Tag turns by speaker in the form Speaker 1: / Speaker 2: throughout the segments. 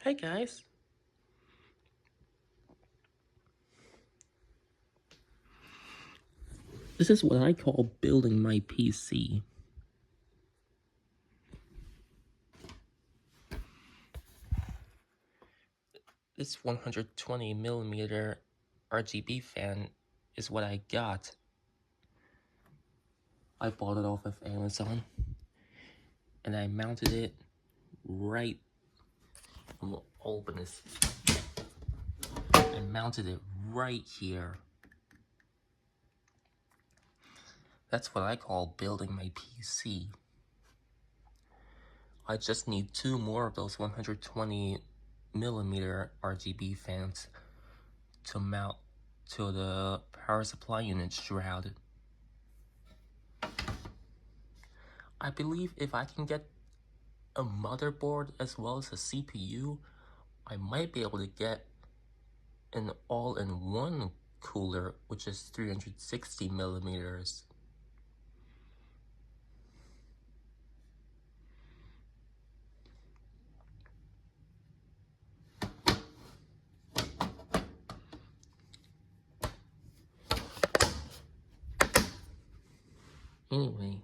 Speaker 1: Hi guys. This is what I call building my PC. This 120mm RGB fan is what I got. I bought it off of Amazon and I mounted it right. I'm gonna open this. I mounted it right here. That's what I call building my PC. I just need 2 more of those 120mm RGB fans to mount to the power supply unit shroud. I believe if I can get a motherboard as well as a CPU, I might be able to get an all-in-one cooler, which is 360mm. Anyway,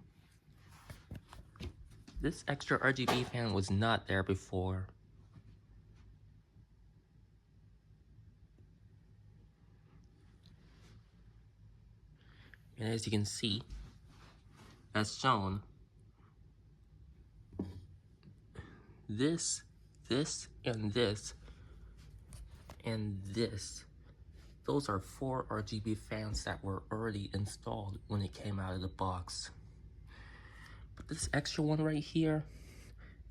Speaker 1: this extra RGB fan was not there before. And as you can see, as shown, this, and this, those are 4 RGB fans that were already installed when it came out of the box. But this extra one right here,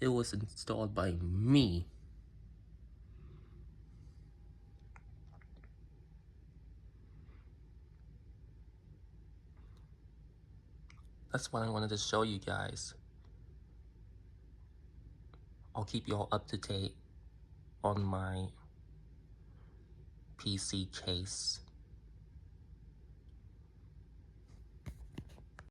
Speaker 1: it was installed by me. That's what I wanted to show you guys. I'll keep you all up to date on my PC case.